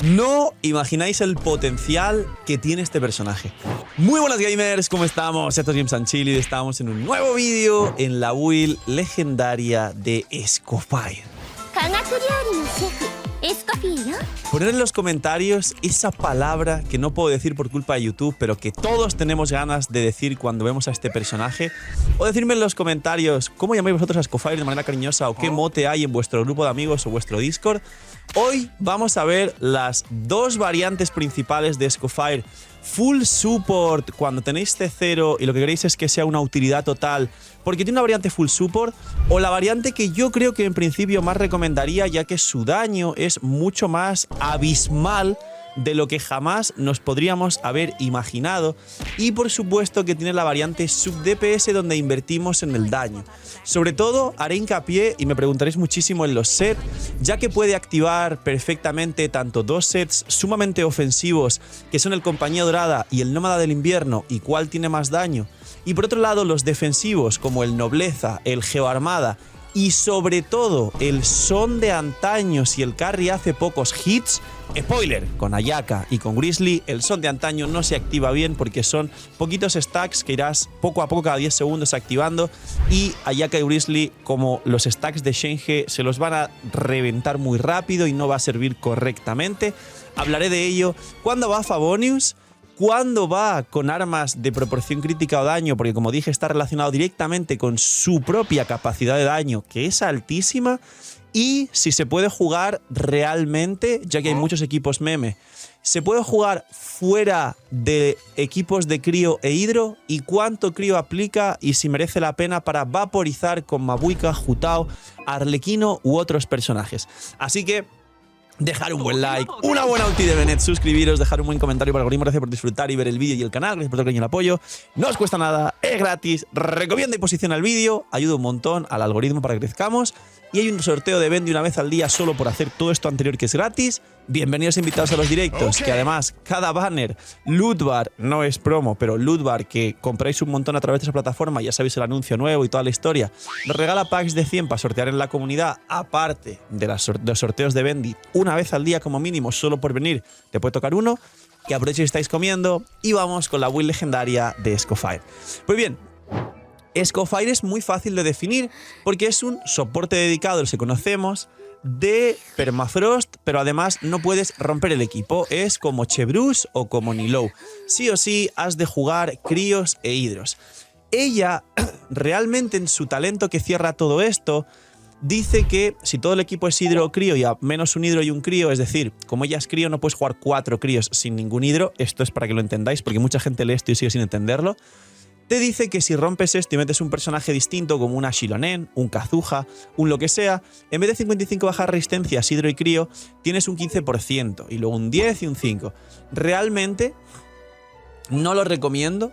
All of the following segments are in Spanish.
No imagináis el potencial que tiene este personaje. Muy buenas gamers, ¿cómo estamos? Esto es Games and Chill y estamos en un nuevo vídeo en la build legendaria de Escofire. Poner en los comentarios esa palabra que no puedo decir por culpa de YouTube, pero que todos tenemos ganas de decir cuando vemos a este personaje. O decirme en los comentarios cómo llamáis vosotros a Escofire de manera cariñosa o qué mote hay en vuestro grupo de amigos o vuestro Discord. Hoy vamos a ver las dos variantes principales de Escofire. Full support cuando tenéis C0 y lo que queréis es que sea una utilidad total porque tiene una variante full support, o la variante que yo creo que en principio más recomendaría, ya que su daño es mucho más abismal de lo que jamás nos podríamos haber imaginado, y por supuesto que tiene la variante sub DPS donde invertimos en el daño. Sobre todo haré hincapié y me preguntaréis muchísimo en los sets, ya que puede activar perfectamente tanto dos sets sumamente ofensivos que son el Compañía Dorada y el Nómada del Invierno, y cuál tiene más daño, y por otro lado los defensivos como el Nobleza, el Geoarmada y sobre todo el Son de Antaño si el carry hace pocos hits. Spoiler, con Ayaka y con Grizzly el Son de Antaño no se activa bien porque son poquitos stacks que irás poco a poco cada 10 segundos activando, y Ayaka y Grizzly, como los stacks de Shenge, se los van a reventar muy rápido y no va a servir correctamente. Hablaré de ello. ¿Cuándo va Favonius? ¿Cuándo va con armas de proporción crítica o daño? Porque como dije está relacionado directamente con su propia capacidad de daño, que es altísima. Y si se puede jugar realmente, ya que hay muchos equipos meme, ¿se puede jugar fuera de equipos de crío e hidro? ¿Y cuánto crío aplica? Y si merece la pena para vaporizar con Mabuika, Jutao, Arlequino u otros personajes. Así que dejar un buen like, una buena ulti de Bennett, suscribiros, dejar un buen comentario para el algoritmo. Gracias por disfrutar y ver el vídeo y el canal, gracias por el cariño y el apoyo. No os cuesta nada, es gratis, recomienda y posiciona el vídeo, ayuda un montón al algoritmo para que crezcamos. Y hay un sorteo de Bendy una vez al día solo por hacer todo esto anterior, que es gratis. Bienvenidos invitados a los directos, que además cada banner, loot bar, no es promo, pero loot bar, que compráis un montón a través de esa plataforma, ya sabéis el anuncio nuevo y toda la historia, nos regala packs de 100 para sortear en la comunidad, aparte de los sorteos de Bendy una vez al día como mínimo, solo por venir te puede tocar uno. Que aprovechéis y estáis comiendo, y vamos con la build legendaria de Escofire. Pues bien, Escofire es muy fácil de definir porque es un soporte dedicado, el que conocemos, de permafrost, pero además no puedes romper el equipo. Es como Chevreuse o como Nilou. Sí o sí has de jugar críos e hidros. Ella realmente en su talento que cierra todo esto dice que si todo el equipo es hidro o crío y a menos un hidro y un crío, es decir, como ella es crío no puedes jugar 4 críos sin ningún hidro. Esto es para que lo entendáis porque mucha gente lee esto y sigue sin entenderlo. Te dice que si rompes esto y metes un personaje distinto como una Shilonen, un Kazuha, un lo que sea, en vez de 55 bajas resistencias, hidro y crío, tienes un 15% y luego un 10 y un 5. Realmente no lo recomiendo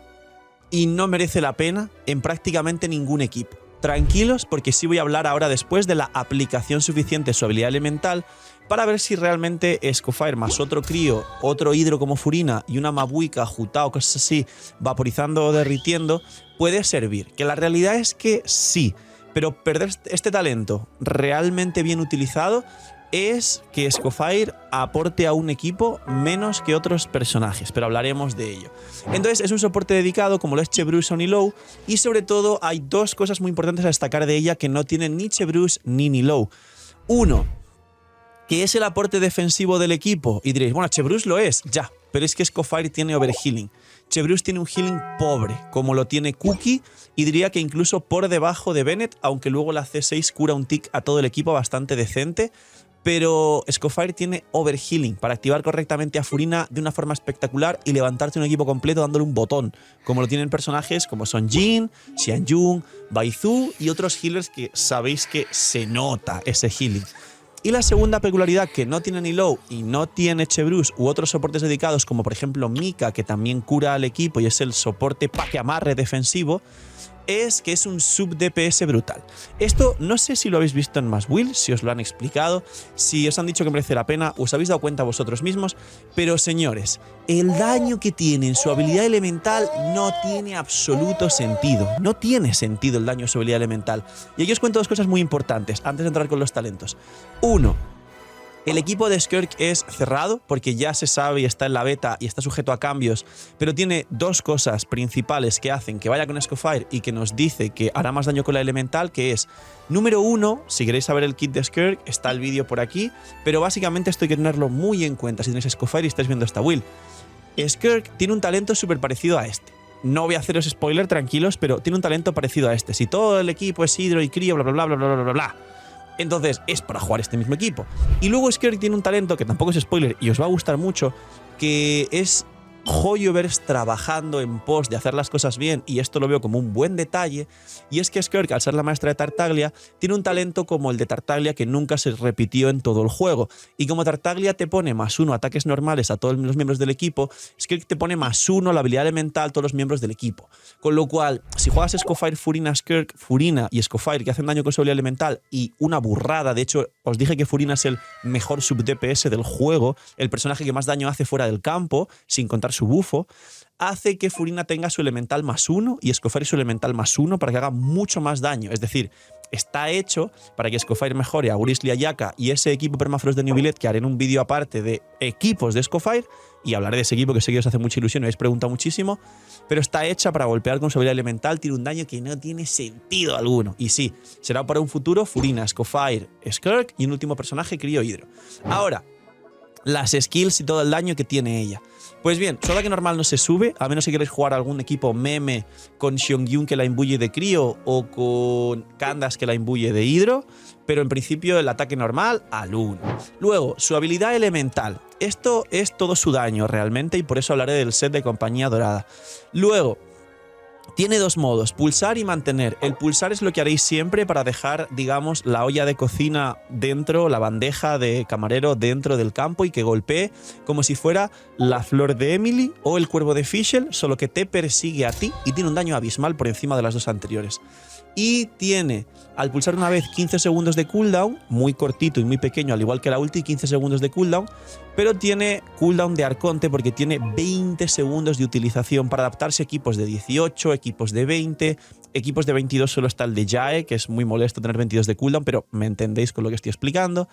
y no merece la pena en prácticamente ningún equipo. Tranquilos porque sí voy a hablar ahora después de la aplicación suficiente de su habilidad elemental para ver si realmente Escofire más otro crío, otro hidro como Furina y una Mabuika, Jutao, cosas así, vaporizando o derritiendo, puede servir. Que la realidad es que sí, pero perder este talento realmente bien utilizado es que Escofire aporte a un equipo menos que otros personajes, pero hablaremos de ello. Entonces es un soporte dedicado como lo es Chevreuse o Nilou, y sobre todo hay dos cosas muy importantes a destacar de ella que no tienen ni Chevreuse ni Nilou. Uno, que es el aporte defensivo del equipo, y diréis, bueno, Chevreuse lo es, ya, pero es que Escofire tiene overhealing. Chevreuse tiene un healing pobre, como lo tiene Cookie, y diría que incluso por debajo de Bennett, aunque luego la C6 cura un tick a todo el equipo bastante decente. Pero Escofire tiene overhealing para activar correctamente a Furina de una forma espectacular y levantarte un equipo completo dándole un botón, como lo tienen personajes como son Jhin, Xianjun, Baizu y otros healers que sabéis que se nota ese healing. Y la segunda peculiaridad que no tiene Nilou y no tiene Chevreuse u otros soportes dedicados como por ejemplo Mika, que también cura al equipo y es el soporte pa' que amarre defensivo, es que es un sub DPS brutal. Esto no sé si lo habéis visto en más builds, si os lo han explicado, si os han dicho que merece la pena, os habéis dado cuenta vosotros mismos, pero señores, el daño que tiene en su habilidad elemental no tiene absoluto sentido. No tiene sentido el daño en su habilidad elemental. Y aquí os cuento dos cosas muy importantes antes de entrar con los talentos. Uno, el equipo de Skirk es cerrado porque ya se sabe y está en la beta y está sujeto a cambios, pero tiene dos cosas principales que hacen que vaya con Escofire y que nos dice que hará más daño con la elemental, que es, número uno, si queréis saber el kit de Skirk, está el vídeo por aquí, pero básicamente esto hay que tenerlo muy en cuenta si tenéis Escofire y estáis viendo esta build. Skirk tiene un talento súper parecido a este. No voy a haceros spoiler, tranquilos, pero tiene un talento parecido a este. Si todo el equipo es Hydro y Crío, bla, bla, bla, bla, bla, bla, bla, bla, entonces es para jugar este mismo equipo. Y luego Skirk tiene un talento que tampoco es spoiler y os va a gustar mucho, que es Hoyoverse trabajando en pos de hacer las cosas bien, y esto lo veo como un buen detalle, y es que Skirk, al ser la maestra de Tartaglia, tiene un talento como el de Tartaglia que nunca se repitió en todo el juego, y como Tartaglia te pone +1 ataques normales a todos los miembros del equipo, Skirk te pone +1 la habilidad elemental a todos los miembros del equipo, con lo cual, si juegas Escofire, Furina, Skirk, Furina y Escofire que hacen daño con su habilidad elemental, y una burrada, de hecho os dije que Furina es el mejor sub DPS del juego, el personaje que más daño hace fuera del campo, sin contar su bufo, hace que Furina tenga su elemental +1 y Escofire su elemental +1 para que haga mucho más daño. Es decir, está hecho para que Escofire mejore a Grisly, a Yaka y ese equipo Permafrost de New Billet, que haré en un vídeo aparte de equipos de Escofire, y hablaré de ese equipo que sé que os hace mucha ilusión y habéis preguntado muchísimo, pero está hecha para golpear con su habilidad elemental, tiene un daño que no tiene sentido alguno. Y sí, será para un futuro Furina, Escofire, Skirk y un último personaje, Crío Hydro. Ahora, las skills y todo el daño que tiene ella. Pues bien, su ataque normal no se sube, a menos si queréis jugar algún equipo meme con Xiongyu que la imbuye de Crío o con Candace que la imbuye de Hydro, pero en principio el ataque normal al 1. Luego, su habilidad elemental. Esto es todo su daño realmente y por eso hablaré del set de Compañía Dorada. Luego, tiene dos modos, pulsar y mantener. El pulsar es lo que haréis siempre para dejar, digamos, la olla de cocina dentro, la bandeja de camarero dentro del campo y que golpee como si fuera la flor de Emily o el cuervo de Fischl, solo que te persigue a ti y tiene un daño abismal por encima de las dos anteriores. Y tiene, al pulsar una vez, 15 segundos de cooldown, muy cortito y muy pequeño, al igual que la ulti, 15 segundos de cooldown, pero tiene cooldown de Arconte porque tiene 20 segundos de utilización para adaptarse a equipos de 18, equipos de 20, equipos de 22 solo está el de Jae, que es muy molesto tener 22 de cooldown, pero me entendéis con lo que estoy explicando.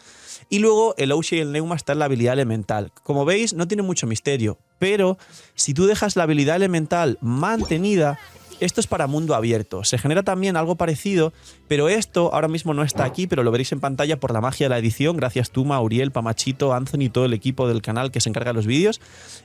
Y luego el Oshie y el Neuma está en la habilidad elemental. Como veis, no tiene mucho misterio, pero si tú dejas la habilidad elemental mantenida, esto es para mundo abierto. Se genera también algo parecido, pero esto ahora mismo no está aquí, pero lo veréis en pantalla por la magia de la edición. Gracias Tuma, Uriel, Pamachito, Anthony y todo el equipo del canal que se encarga de los vídeos.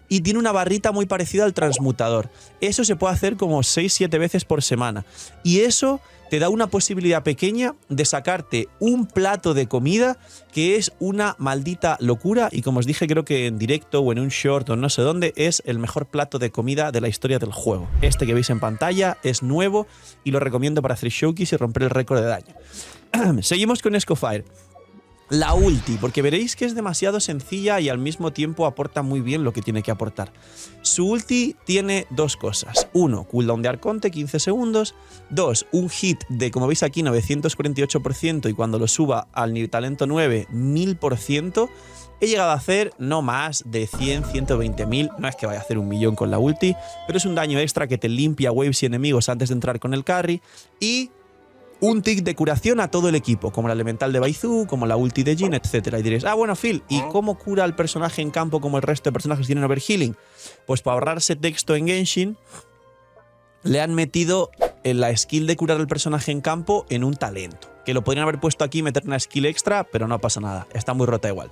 Y tiene una barrita muy parecida al transmutador. Eso se puede hacer como 6-7 veces por semana. Y eso te da una posibilidad pequeña de sacarte un plato de comida que es una maldita locura y como os dije creo que en directo o en un short o no sé dónde es el mejor plato de comida de la historia del juego. Este que veis en pantalla es nuevo y lo recomiendo para hacer showcase y romper el récord de daño. Seguimos con Escofire. La ulti, porque veréis que es demasiado sencilla y al mismo tiempo aporta muy bien lo que tiene que aportar. Su ulti tiene dos cosas. 1, cooldown de Arconte, 15 segundos. 2, un hit de, como veis aquí, 948% y cuando lo suba al talento 9, 1000%. He llegado a hacer no más de 100, 120.000, no es que vaya a hacer 1.000.000 con la ulti, pero es un daño extra que te limpia waves y enemigos antes de entrar con el carry y un tick de curación a todo el equipo, como la elemental de Baizu, como la ulti de Jhin, etc. Y diréis, ah, bueno, Phil, ¿y cómo cura el personaje en campo como el resto de personajes tienen overhealing? Pues para ahorrarse texto en Genshin, le han metido la skill de curar al personaje en campo en un talento. Que lo podrían haber puesto aquí y meter una skill extra, pero no pasa nada, está muy rota igual.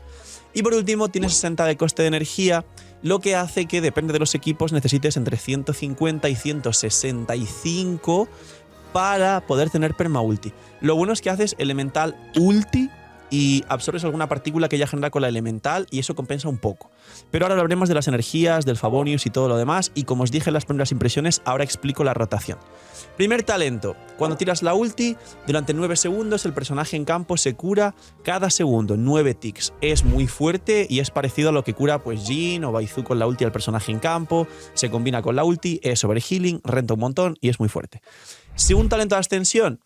Y por último, tiene 60 de coste de energía, lo que hace que, depende de los equipos, necesites entre 150 y 165 para poder tener perma ulti. Lo bueno es que haces elemental ulti y absorbes alguna partícula que ya genera con la elemental y eso compensa un poco. Pero ahora hablaremos de las energías, del Favonius y todo lo demás, y como os dije en las primeras impresiones, ahora explico la rotación. Primer talento, cuando tiras la ulti, durante 9 segundos el personaje en campo se cura cada segundo, 9 ticks. Es muy fuerte y es parecido a lo que cura pues Jhin o Baizu con la ulti al personaje en campo, se combina con la ulti, es overhealing, renta un montón y es muy fuerte. Segundo talento de ascensión,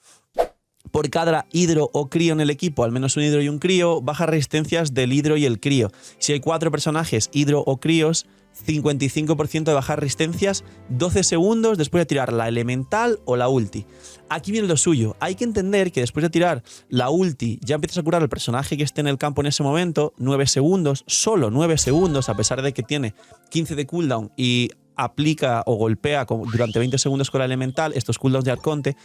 por cada hidro o crío en el equipo, al menos un hidro y un crío, baja resistencias del hidro y el crío. Si hay 4 personajes hidro o críos, 55% de bajar resistencias 12 segundos después de tirar la elemental o la ulti. Aquí viene lo suyo, hay que entender que después de tirar la ulti ya empiezas a curar al personaje que esté en el campo en ese momento, 9 segundos, solo 9 segundos, a pesar de que tiene 15 de cooldown y aplica o golpea durante 20 segundos con la elemental, estos cooldowns de Arconte,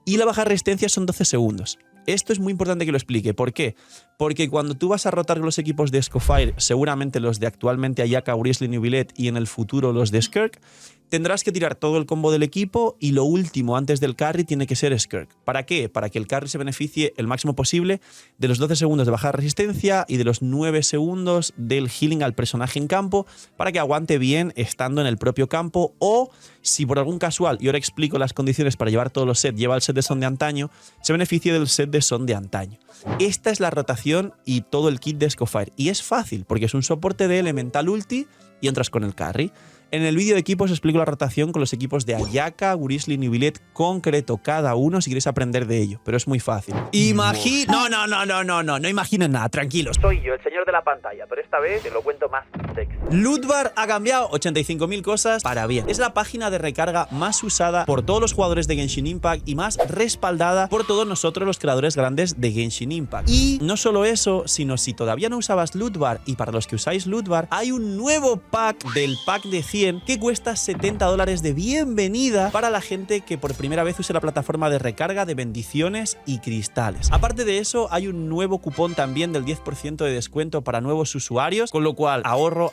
y la baja resistencia son 12 segundos. Esto es muy importante que lo explique. ¿Por qué? Porque cuando tú vas a rotar los equipos de Escofire, seguramente los de actualmente Ayaka, Wriothesley, Neuvillette y en el futuro los de Skirk, tendrás que tirar todo el combo del equipo y lo último antes del carry tiene que ser Skirk. ¿Para qué? Para que el carry se beneficie el máximo posible de los 12 segundos de baja resistencia y de los 9 segundos del healing al personaje en campo para que aguante bien estando en el propio campo, o si por algún casual, y ahora explico las condiciones para llevar todos los sets, lleva el set de Son de antaño, se beneficie del set de Son de antaño. Esta es la rotación y todo el kit de Escofire. Y es fácil porque es un soporte de elemental ulti y entras con el carry. En el vídeo de equipos explico la rotación con los equipos de Ayaka, Wriothesley, Neuvillette, concreto cada uno si queréis aprender de ello, pero es muy fácil. No imaginen nada, tranquilos. Soy yo, el señor de la pantalla, pero esta vez te lo cuento más sexy. Lootbar ha cambiado 85.000 cosas para bien. Es la página de recarga más usada por todos los jugadores de Genshin Impact y más respaldada por todos nosotros los creadores grandes de Genshin Impact. Y no solo eso, sino si todavía no usabas Lootbar, y para los que usáis Lootbar, hay un nuevo pack del pack de 100 que cuesta $70 de bienvenida para la gente que por primera vez use la plataforma de recarga de bendiciones y cristales. Aparte de eso, hay un nuevo cupón también del 10% de descuento para nuevos usuarios, con lo cual ahorro.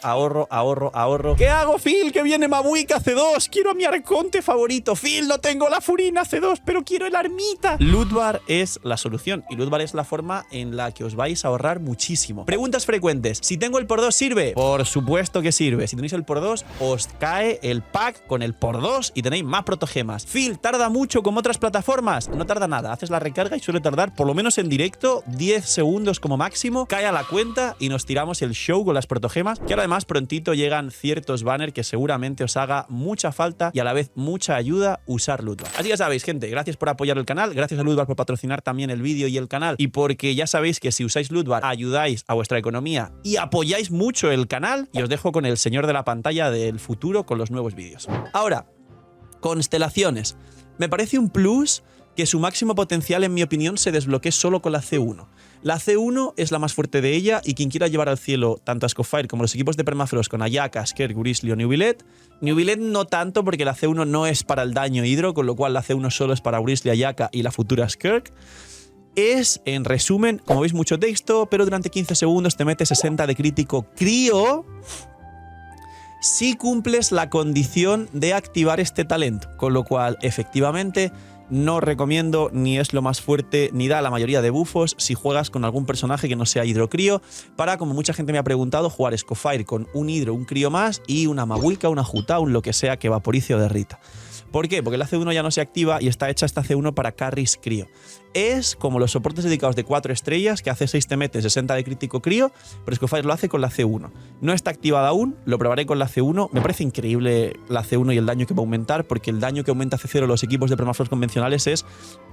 ¿Qué hago, Phil? Que viene Mabuika C2, quiero a mi Arconte favorito. Phil, no tengo la Furina C2, pero quiero el Armita. Lootbar es la solución y Lootbar es la forma en la que os vais a ahorrar muchísimo. Preguntas frecuentes: si tengo el por 2, ¿sirve? Por supuesto que sirve. Si tenéis el por 2, os cae el pack con el por 2 y tenéis más protogemas. Phil, ¿tarda mucho como otras plataformas? No tarda nada, haces la recarga y suele tardar, por lo menos en directo, 10 segundos como máximo, cae a la cuenta y nos tiramos el show con las protogemas, que ahora además prontito llegan ciertos banners que seguramente os haga mucha falta y a la vez mucha ayuda usar Lootbar. Así que sabéis, gente, gracias por apoyar el canal, gracias a Lootbar por patrocinar también el vídeo y el canal, y porque ya sabéis que si usáis Lootbar ayudáis a vuestra economía y apoyáis mucho el canal, y os dejo con el señor de la pantalla del futuro con los nuevos vídeos. Ahora, constelaciones. Me parece un plus que su máximo potencial, en mi opinión, se desbloquee solo con la C1. La C1 es la más fuerte de ella y quien quiera llevar al cielo tanto a Escofire como los equipos de Permafrost con Ayaka, Skirk, Wriothesley o Neuvillette. Neuvillette no tanto porque la C1 no es para el daño hidro, con lo cual la C1 solo es para Wriothesley, Ayaka y la futura Skirk. Es, en resumen, como veis, mucho texto, pero durante 15 segundos te mete 60 de crítico crío si cumples la condición de activar este talento, con lo cual efectivamente no recomiendo, ni es lo más fuerte, ni da la mayoría de buffos si juegas con algún personaje que no sea hidrocrío, para, como mucha gente me ha preguntado, jugar Escofire con un hidro, un crío más y una Mabuika, una Juta, un lo que sea que vaporice o derrita. ¿Por qué? Porque la C1 ya no se activa y está hecha esta C1 para carries crío. Es como los soportes dedicados de 4 estrellas, que hace 6 te mete 60 de crítico crío, pero Escofire lo hace con la C1. No está activada aún, lo probaré con la C1. Me parece increíble la C1 y el daño que va a aumentar, porque el daño que aumenta C0 los equipos de Permafrost convencionales es,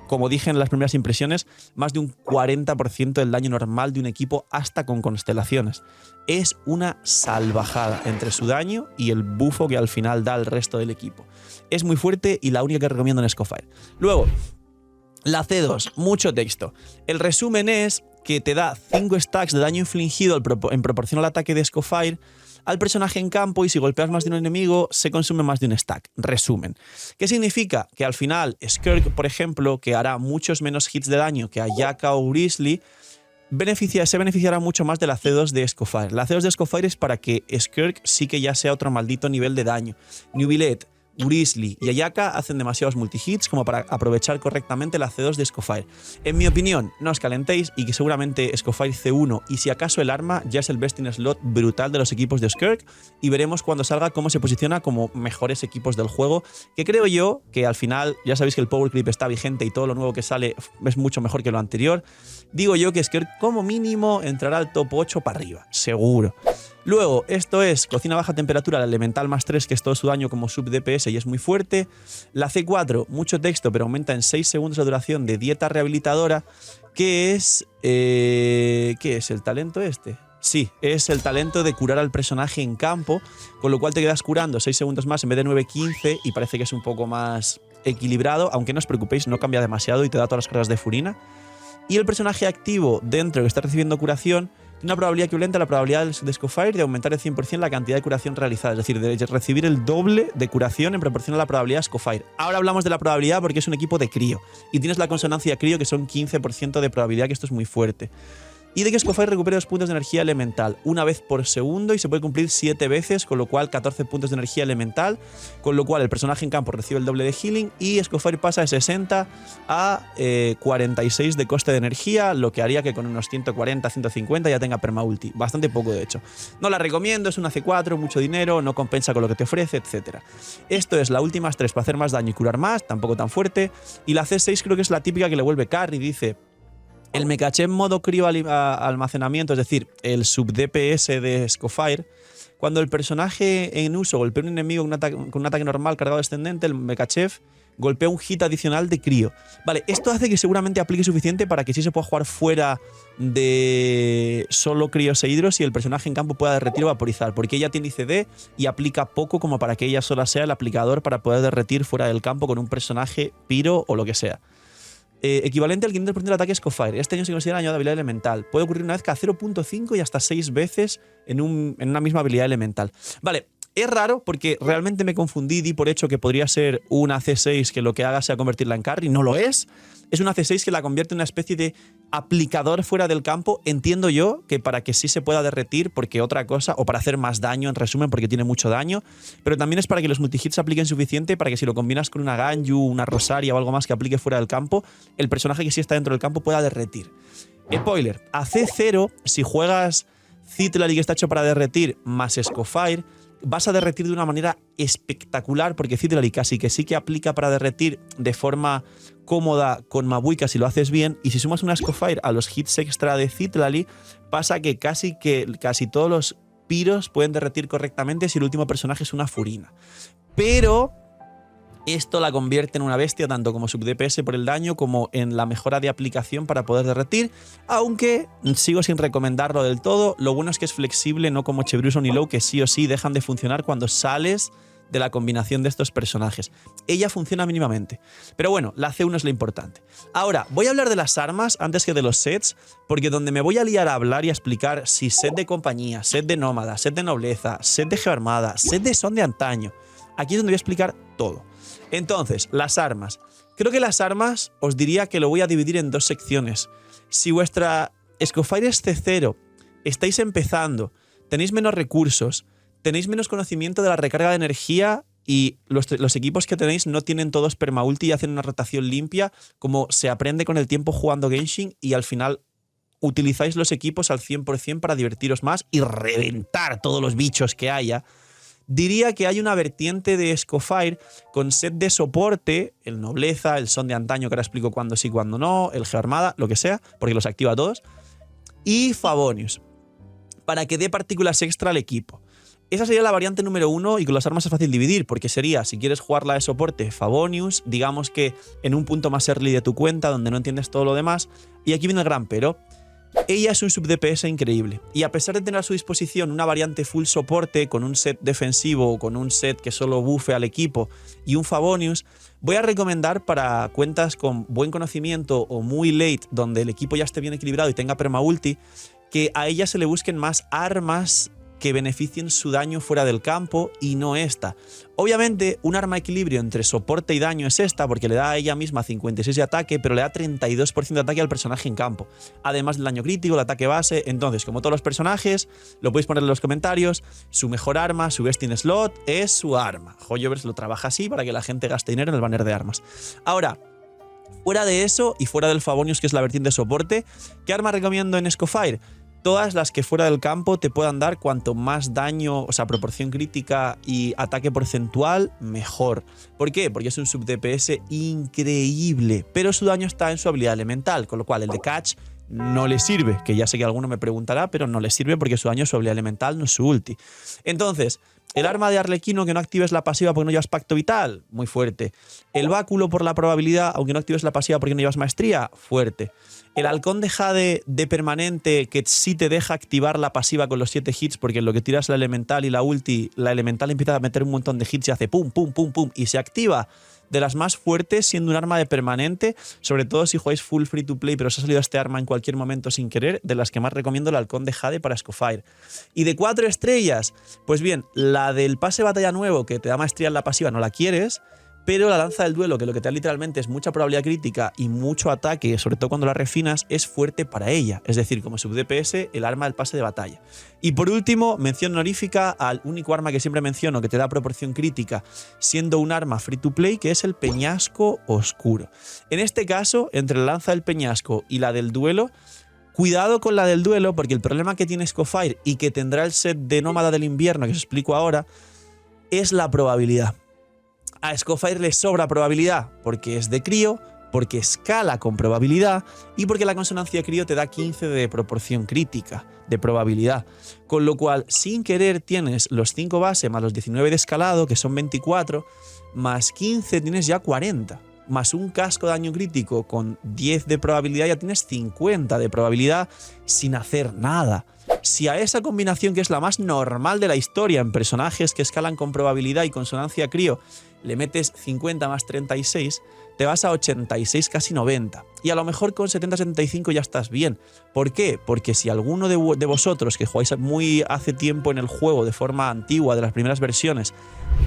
como dije en las primeras impresiones, más de un 40% del daño normal de un equipo hasta con constelaciones. Es una salvajada entre su daño y el bufo que al final da al resto del equipo. Es muy fuerte y la única que recomiendo en Escofire. Luego, la C2, mucho texto. El resumen es que te da 5 stacks de daño infligido en proporción al ataque de Escofire al personaje en campo, y si golpeas más de un enemigo se consume más de un stack. Resumen. ¿Qué significa? Que al final Skirk, por ejemplo, que hará muchos menos hits de daño que Ayaka o Wriothesley, se beneficiará mucho más de la C2 de Escofire. La C2 de Escofire es para que Skirk sí que ya sea otro maldito nivel de daño. Neuvillette, Grizzly y Ayaka hacen demasiados multihits como para aprovechar correctamente la C2 de Scofire. En mi opinión, no os calentéis y que seguramente Scofire C1 y si acaso el arma ya es el best in slot brutal de los equipos de Skirk y veremos cuando salga cómo se posiciona como mejores equipos del juego, que creo yo que al final ya sabéis que el power creep está vigente y todo lo nuevo que sale es mucho mejor que lo anterior. Digo yo que Skirk como mínimo entrará al top 8 para arriba, seguro. Luego, esto es cocina a baja temperatura, la elemental +3, que es todo su daño como sub DPS y es muy fuerte. La C4, mucho texto, pero aumenta en 6 segundos la duración de dieta rehabilitadora, que es... ¿qué es el talento este? Sí, es el talento de curar al personaje en campo, con lo cual te quedas curando 6 segundos más en vez de 9-15 y parece que es un poco más equilibrado, aunque no os preocupéis, no cambia demasiado y te da todas las cargas de Furina. Y el personaje activo dentro que está recibiendo curación tiene una probabilidad equivalente a la probabilidad de Scofire de aumentar el 100% la cantidad de curación realizada, es decir, de recibir el doble de curación en proporción a la probabilidad de Scofire. Ahora hablamos de la probabilidad porque es un equipo de crío y tienes la consonancia crío que son 15% de probabilidad, que esto es muy fuerte. Y de que Scofire recupere 2 puntos de energía elemental una vez por segundo y se puede cumplir 7 veces, con lo cual 14 puntos de energía elemental, con lo cual el personaje en campo recibe el doble de healing y Scofire pasa de 60 a 46 de coste de energía, lo que haría que con unos 140, 150 ya tenga permaulti. Bastante poco, de hecho. No la recomiendo, es una C4, mucho dinero, no compensa con lo que te ofrece, etc. Esto es la última 3 para hacer más daño y curar más, tampoco tan fuerte. Y la C6 creo que es la típica que le vuelve carry, dice... El Mekache en modo crío almacenamiento, es decir, el sub DPS de Scofire, cuando el personaje en uso golpea a un enemigo con un ataque normal cargado descendente, el Mekachev golpea un hit adicional de crío. Vale, esto hace que seguramente aplique suficiente para que sí se pueda jugar fuera de solo críos e hidros y el personaje en campo pueda derretir o vaporizar, porque ella tiene ICD y aplica poco como para que ella sola sea el aplicador para poder derretir fuera del campo con un personaje piro o lo que sea. Equivalente al 500% del ataque Scofire. Este año se considera año de habilidad elemental. Puede ocurrir una vez cada 0.5 y hasta 6 veces en una misma habilidad elemental. Vale, es raro porque realmente me confundí, di por hecho que podría ser una C6 que lo que haga sea convertirla en carry. No lo es. Es una C6 que la convierte en una especie de aplicador fuera del campo. Entiendo yo que para que sí se pueda derretir, porque otra cosa, o para hacer más daño en resumen, porque tiene mucho daño, pero también es para que los multihits apliquen suficiente para que si lo combinas con una Ganyu, una Rosaria o algo más que aplique fuera del campo, el personaje que sí está dentro del campo pueda derretir. Spoiler, a C0, si juegas Citlali que está hecho para derretir más Scofire, vas a derretir de una manera espectacular porque Citlali casi que sí que aplica para derretir de forma cómoda con Mabuika si lo haces bien, y si sumas una Scofire a los hits extra de Citlali pasa que casi todos los piros pueden derretir correctamente si el último personaje es una Furina. Pero esto la convierte en una bestia tanto como sub DPS por el daño como en la mejora de aplicación para poder derretir, aunque sigo sin recomendarlo del todo. Lo bueno es que es flexible, no como Chebruso ni Low, que sí o sí dejan de funcionar cuando sales de la combinación de estos personajes. Ella funciona mínimamente. Pero bueno, la C1 es lo importante. Ahora, voy a hablar de las armas antes que de los sets, porque donde me voy a liar a hablar y a explicar si set de compañía, set de nómada, set de nobleza, set de geoarmada, set de son de antaño, aquí es donde voy a explicar todo. Entonces, las armas. Creo que las armas os diría que lo voy a dividir en 2 secciones. Si vuestra Scofire es C0, estáis empezando, tenéis menos recursos, tenéis menos conocimiento de la recarga de energía y los equipos que tenéis no tienen todos permaulti y hacen una rotación limpia, como se aprende con el tiempo jugando Genshin, y al final utilizáis los equipos al 100% para divertiros más y reventar todos los bichos que haya. Diría que hay una vertiente de Scofire con set de soporte, el nobleza, el son de antaño, que ahora explico cuándo sí, cuándo no, el geoarmada, lo que sea, porque los activa todos, y Favonius, para que dé partículas extra al equipo. Esa sería la variante número 1 y con las armas es fácil dividir, porque sería, si quieres jugarla de soporte, Favonius, digamos que en un punto más early de tu cuenta, donde no entiendes todo lo demás, y aquí viene el gran pero. Ella es un sub DPS increíble y a pesar de tener a su disposición una variante full soporte con un set defensivo o con un set que solo buffe al equipo y un Favonius, voy a recomendar para cuentas con buen conocimiento o muy late donde el equipo ya esté bien equilibrado y tenga permaulti, que a ella se le busquen más armas que beneficien su daño fuera del campo y no esta. Obviamente, un arma equilibrio entre soporte y daño es esta, porque le da a ella misma 56 de ataque, pero le da 32% de ataque al personaje en campo. Además del daño crítico, el ataque base. Entonces, como todos los personajes, lo podéis poner en los comentarios, su mejor arma, su best in slot, es su arma. Hoyoverse lo trabaja así para que la gente gaste dinero en el banner de armas. Ahora, fuera de eso y fuera del Favonius, que es la vertiente de soporte, ¿qué arma recomiendo en Escofire? Todas las que fuera del campo te puedan dar cuanto más daño, o sea, proporción crítica y ataque porcentual, mejor. ¿Por qué? Porque es un sub DPS increíble, pero su daño está en su habilidad elemental, con lo cual el de Catch no le sirve, que ya sé que alguno me preguntará, pero no le sirve porque su daño es su habilidad elemental, no es su ulti. Entonces, el arma de Arlequino, que no actives la pasiva porque no llevas pacto vital, muy fuerte. El báculo por la probabilidad, aunque no actives la pasiva porque no llevas maestría, fuerte. El halcón de Jade de permanente, que sí te deja activar la pasiva con los 7 hits, porque en lo que tiras la elemental y la ulti, la elemental empieza a meter un montón de hits y hace pum, pum, pum, pum, y se activa. De las más fuertes, siendo un arma de permanente, sobre todo si jugáis full free to play, pero os ha salido este arma en cualquier momento sin querer, de las que más recomiendo el halcón de Jade para Escofire. Y de 4 estrellas, pues bien, la del pase batalla nuevo, que te da maestría en la pasiva, no la quieres, pero la lanza del duelo, que lo que te da literalmente es mucha probabilidad crítica y mucho ataque, sobre todo cuando la refinas, es fuerte para ella. Es decir, como sub DPS, el arma del pase de batalla. Y por último, mención honorífica al único arma que siempre menciono, que te da proporción crítica, siendo un arma free to play, que es el peñasco oscuro. En este caso, entre la lanza del peñasco y la del duelo, cuidado con la del duelo, porque el problema que tiene Escofire y que tendrá el set de Nómada del Invierno, que os explico ahora, es la probabilidad. A Escofire le sobra probabilidad porque es de crío, porque escala con probabilidad y porque la consonancia crío te da 15 de proporción crítica, de probabilidad. Con lo cual, sin querer, tienes los 5 base más los 19 de escalado, que son 24, más 15 tienes ya 40. Más un casco de daño crítico con 10 de probabilidad ya tienes 50 de probabilidad sin hacer nada. Si a esa combinación, que es la más normal de la historia en personajes que escalan con probabilidad y consonancia crío, le metes 50 más 36, te vas a 86, casi 90. Y a lo mejor con 70-75 ya estás bien. ¿Por qué? Porque si alguno de vosotros que jugáis muy hace tiempo en el juego de forma antigua, de las primeras versiones,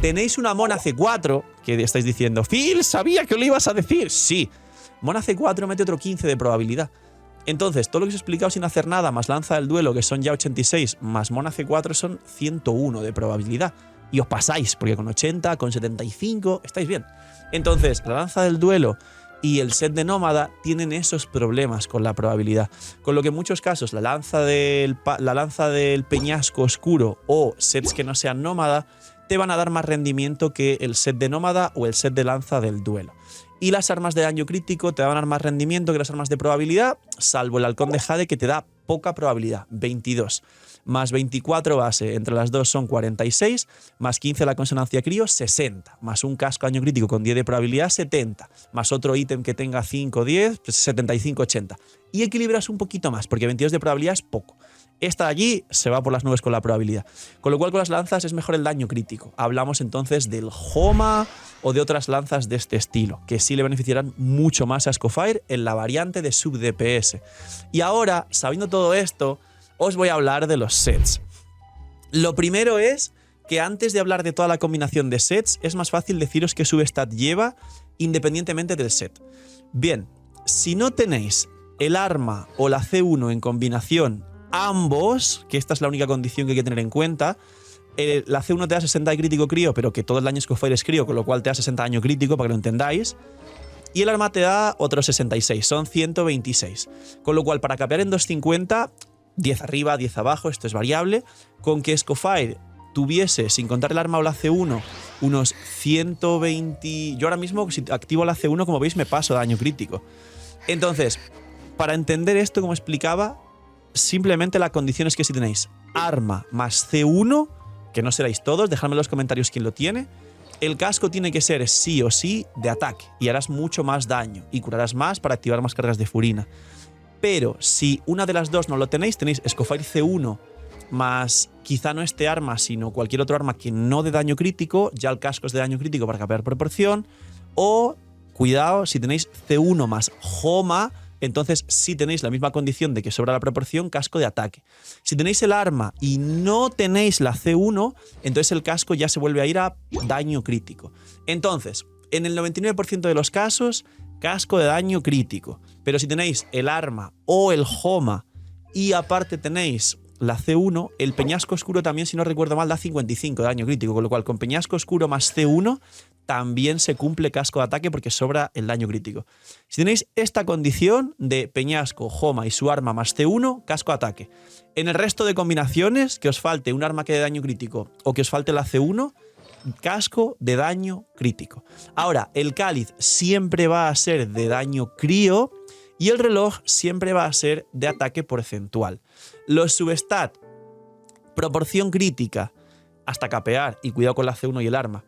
tenéis una Mona C4, que estáis diciendo, Phil, sabía que lo ibas a decir. Sí, Mona C4 mete otro 15 de probabilidad. Entonces, todo lo que os he explicado sin hacer nada, más lanza del duelo, que son ya 86, más Mona C4 son 101 de probabilidad. Y os pasáis, porque con 80, con 75, estáis bien. Entonces, la lanza del duelo y el set de nómada tienen esos problemas con la probabilidad. Con lo que en muchos casos la lanza del peñasco oscuro o sets que no sean nómada te van a dar más rendimiento que el set de nómada o el set de lanza del duelo. Y las armas de daño crítico te van a dar más rendimiento que las armas de probabilidad, salvo el halcón de Jade, que te da poca probabilidad, 22. Más 24 base, entre las dos son 46, más 15 la consonancia crío, 60, más un casco daño crítico con 10 de probabilidad, 70, más otro ítem que tenga 5, 10, pues 75, 80. Y equilibras un poquito más, porque 22 de probabilidad es poco. Esta de allí se va por las nubes con la probabilidad. Con lo cual, con las lanzas es mejor el daño crítico. Hablamos entonces del Homa o de otras lanzas de este estilo, que sí le beneficiarán mucho más a Escofire en la variante de sub DPS. Y ahora, sabiendo todo esto, os voy a hablar de los sets. Lo primero es que antes de hablar de toda la combinación de sets, es más fácil deciros qué substat lleva independientemente del set. Bien, si no tenéis el arma o la C1 en combinación, ambos, que esta es la única condición que hay que tener en cuenta, la C1 te da 60 de crítico crío, pero que todo el daño Escofire es crío, con lo cual te da 60 de daño crítico, para que lo entendáis. Y el arma te da otros 66, son 126. Con lo cual, para capear en 250, 10 arriba, 10 abajo, esto es variable, con que Escofire tuviese, sin contar el arma o la C1, unos 120... Yo ahora mismo, si activo la C1, como veis, me paso daño crítico. Entonces, para entender esto, como explicaba, simplemente la condición es que si tenéis arma más C1, que no seráis todos, dejadme en los comentarios quién lo tiene, el casco tiene que ser sí o sí de ataque y harás mucho más daño y curarás más para activar más cargas de furina. Pero si una de las dos no lo tenéis, tenéis Escofire C1 más quizá no este arma, sino cualquier otro arma que no de daño crítico, ya el casco es de daño crítico para capear proporción, o cuidado si tenéis C1 más Homa, entonces sí tenéis la misma condición de que sobra la proporción casco de ataque. Si tenéis el arma y no tenéis la C1, entonces el casco ya se vuelve a ir a daño crítico. Entonces, en el 99% de los casos, casco de daño crítico. Pero si tenéis el arma o el Homa y aparte tenéis la C1, el peñasco oscuro también, si no recuerdo mal, da 55 de daño crítico, con lo cual con peñasco oscuro más C1 también se cumple casco de ataque porque sobra el daño crítico. Si tenéis esta condición de peñasco, Homa y su arma más C1, casco de ataque. En el resto de combinaciones, que os falte un arma que dé daño crítico o que os falte la C1, casco de daño crítico. Ahora, el cáliz siempre va a ser de daño crío y el reloj siempre va a ser de ataque porcentual. Los substat, proporción crítica, hasta capear, y cuidado con la C1 y el arma.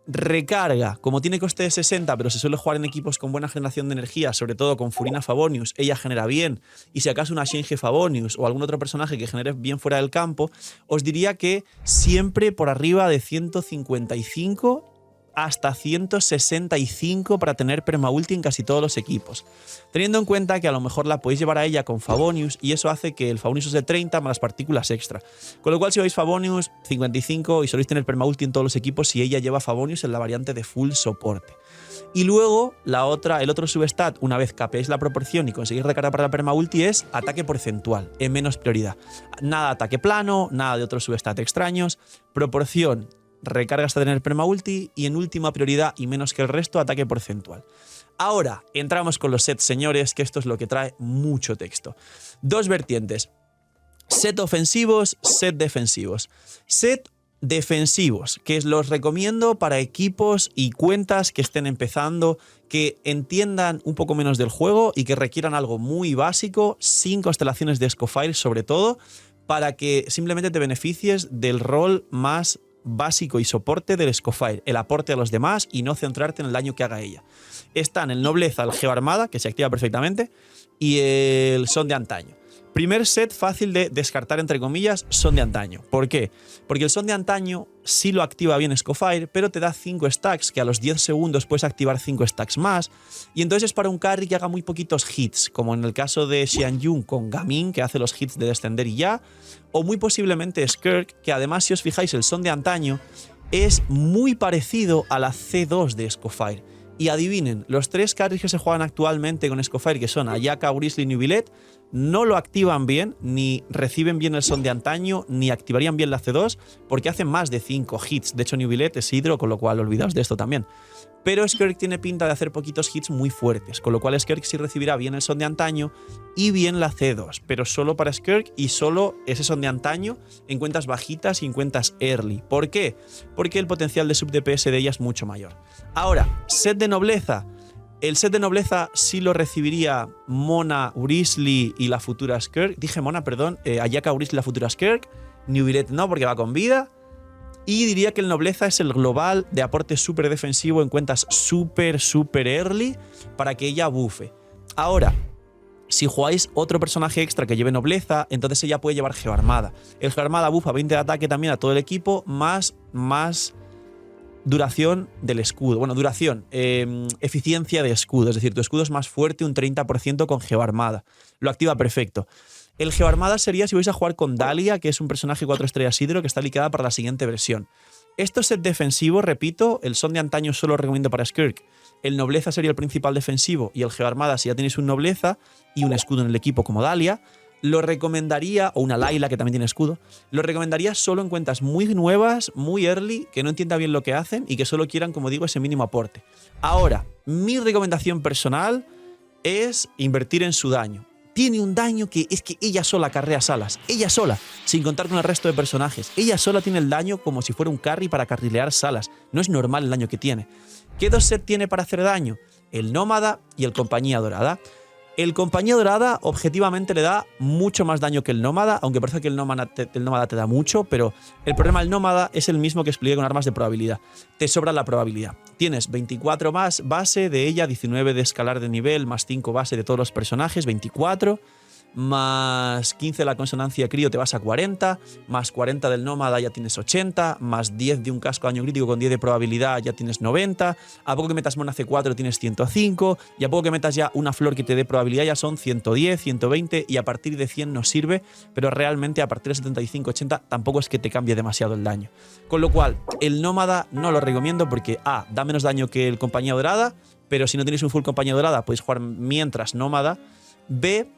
Recarga, como tiene coste de 60, pero se suele jugar en equipos con buena generación de energía, sobre todo con Furina Favonius, ella genera bien, y si acaso una Shinji Favonius o algún otro personaje que genere bien fuera del campo, os diría que siempre por arriba de 155 hasta 165 para tener permaulti en casi todos los equipos. Teniendo en cuenta que a lo mejor la podéis llevar a ella con Favonius y eso hace que el Favonius es de 30 más las partículas extra. Con lo cual si vais Favonius 55 y soléis tener permaulti en todos los equipos si ella lleva Favonius en la variante de full soporte. Y luego el otro substat, una vez capeéis la proporción y conseguís recargar para la permaulti, es ataque porcentual, en menos prioridad. Nada de ataque plano, nada de otros substat extraños, proporción, recarga hasta tener permaulti y en última prioridad y menos que el resto, ataque porcentual. Ahora entramos con los sets, señores, que esto es lo que trae mucho texto. Dos vertientes: set ofensivos, set defensivos. Set defensivos, que los recomiendo para equipos y cuentas que estén empezando, que entiendan un poco menos del juego y que requieran algo muy básico, sin constelaciones de Escofire sobre todo, para que simplemente te beneficies del rol más básico y soporte del Escofire, el aporte a los demás y no centrarte en el daño que haga ella. Están el Nobleza, el Geoarmada, que se activa perfectamente, y el Son de Antaño. Primer set fácil de descartar, entre comillas, Son de Antaño. ¿Por qué? Porque el Son de Antaño sí lo activa bien Escofire, pero te da 5 stacks, que a los 10 segundos puedes activar 5 stacks más, y entonces es para un carry que haga muy poquitos hits, como en el caso de Xianyun con Gaming, que hace los hits de descender y ya, o muy posiblemente Skirk, que además, si os fijáis, el Son de Antaño es muy parecido a la C2 de Escofire. Y adivinen, los 3 carries que se juegan actualmente con Escofire, que son Ayaka, Wriothesley y Neuvillette, no lo activan bien, ni reciben bien el Son de Antaño, ni activarían bien la C2, porque hacen más de 5 hits. De hecho, Neuvillette es hidro, con lo cual olvidaos de esto también. Pero Skirk tiene pinta de hacer poquitos hits muy fuertes, con lo cual Skirk sí recibirá bien el Son de Antaño y bien la C2, pero solo para Skirk y solo ese Son de Antaño en cuentas bajitas y en cuentas early. ¿Por qué? Porque el potencial de sub DPS de ella es mucho mayor. Ahora, set de nobleza. El set de nobleza sí lo recibiría Mona, Wriothesley y la futura Skirk. Dije Mona, perdón, Ayaka, Wriothesley y la futura Skirk. Neuvillette no, porque va con vida. Y diría que el nobleza es el global de aporte súper defensivo en cuentas súper early para que ella bufe. Ahora, si jugáis otro personaje extra que lleve nobleza, entonces ella puede llevar Geoarmada. El Geoarmada bufa 20 de ataque también a todo el equipo, más duración del escudo. Bueno, duración, eficiencia de escudo. Es decir, tu escudo es más fuerte un 30% con Geoarmada. Lo activa perfecto. El Geoarmada sería si vais a jugar con Dahlia, que es un personaje 4 estrellas hidro que está liquidada para la siguiente versión. Esto es set defensivo, repito, el Son de Antaño solo lo recomiendo para Skirk. El Nobleza sería el principal defensivo y el Geoarmada, si ya tenéis un Nobleza y un escudo en el equipo como Dahlia, lo recomendaría, o una Layla que también tiene escudo, lo recomendaría solo en cuentas muy nuevas, muy early, que no entienda bien lo que hacen y que solo quieran, como digo, ese mínimo aporte. Ahora, mi recomendación personal es invertir en su daño. Tiene un daño que es que ella sola carrea salas. Ella sola, sin contar con el resto de personajes. Ella sola tiene el daño como si fuera un carry para carrilear salas. No es normal el daño que tiene. ¿Qué dos sets tiene para hacer daño? El Nómada y el Compañía Dorada. El Compañía Dorada objetivamente le da mucho más daño que el Nómada, aunque parece que el Nómada te da mucho, pero el problema del Nómada es el mismo que expliqué con armas de probabilidad. Te sobra la probabilidad. Tienes 24 más base de ella, 19 de escalar de nivel, más 5 base de todos los personajes, 24, más 15 de la consonancia crío te vas a 40, más 40 del nómada ya tienes 80, más 10 de un casco de daño crítico con 10 de probabilidad ya tienes 90, a poco que metas mona C4 tienes 105, y a poco que metas ya una flor que te dé probabilidad ya son 110, 120, y a partir de 100 nos sirve, pero realmente a partir de 75, 80 tampoco es que te cambie demasiado el daño. Con lo cual, el nómada no lo recomiendo porque A, da menos daño que el compañía dorada, pero si no tienes un full compañía dorada puedes jugar mientras nómada. B,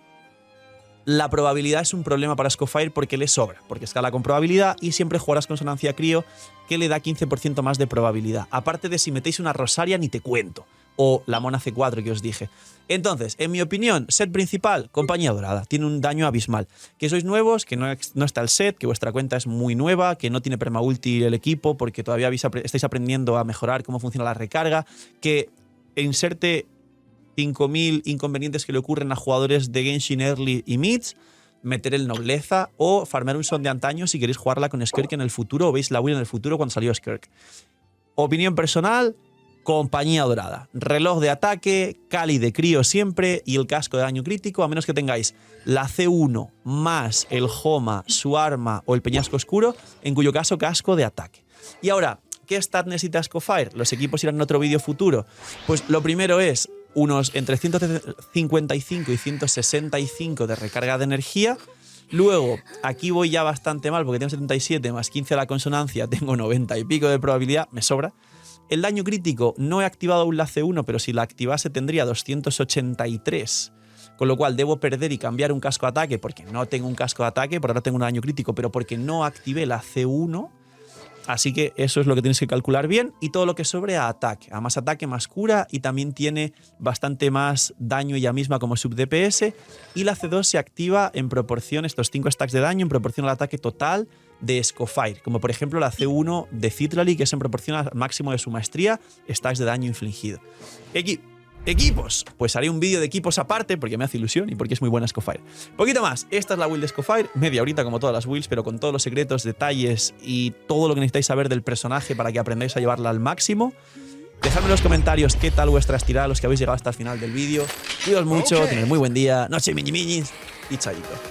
la probabilidad es un problema para Scofire porque le sobra, porque escala con probabilidad y siempre jugarás consonancia crío que le da 15% más de probabilidad. Aparte de si metéis una Rosaria ni te cuento, o la mona C4 que os dije. Entonces, en mi opinión, set principal, compañía dorada, tiene un daño abismal. Que sois nuevos, que no está el set, que vuestra cuenta es muy nueva, que no tiene permaulti el equipo porque todavía estáis aprendiendo a mejorar cómo funciona la recarga, que inserte 5000 inconvenientes que le ocurren a jugadores de Genshin Early y Mids, meter el Nobleza o farmear un son de antaño si queréis jugarla con Skirk en el futuro o veis la win en el futuro cuando salió Skirk. Opinión personal, compañía dorada. Reloj de ataque, Cali de crío siempre y el casco de daño crítico, a menos que tengáis la C1 más el Homa, su arma o el peñasco oscuro, en cuyo caso casco de ataque. Y ahora, ¿qué stat necesita Scofire? Los equipos irán en otro vídeo futuro. Pues lo primero es unos entre 155 y 165 de recarga de energía. Luego, aquí voy ya bastante mal porque tengo 77 más 15 a la consonancia, tengo 90 y pico de probabilidad, me sobra. El daño crítico no he activado aún la C1, pero si la activase tendría 283. Con lo cual debo perder y cambiar un casco de ataque porque no tengo un casco de ataque, por ahora tengo un daño crítico, pero porque no activé la C1. Así que eso es lo que tienes que calcular bien, y todo lo que sobre a ataque. A más ataque, más cura, y también tiene bastante más daño ella misma como sub DPS. Y la C2 se activa en proporción, estos 5 stacks de daño, en proporción al ataque total de Scofire. Como por ejemplo la C1 de Citrali, que es en proporción al máximo de su maestría, stacks de daño infligido. Equipos, pues haré un vídeo de equipos aparte porque me hace ilusión y porque es muy buena Scofire. Poquito más, esta es la build de Scofire, media horita como todas las builds, pero con todos los secretos, detalles y todo lo que necesitáis saber del personaje para que aprendáis a llevarla al máximo. Dejadme en los comentarios qué tal vuestras tiradas, los que habéis llegado hasta el final del vídeo. Cuidaos mucho, tened muy buen día, noche miñi miñis y chayito.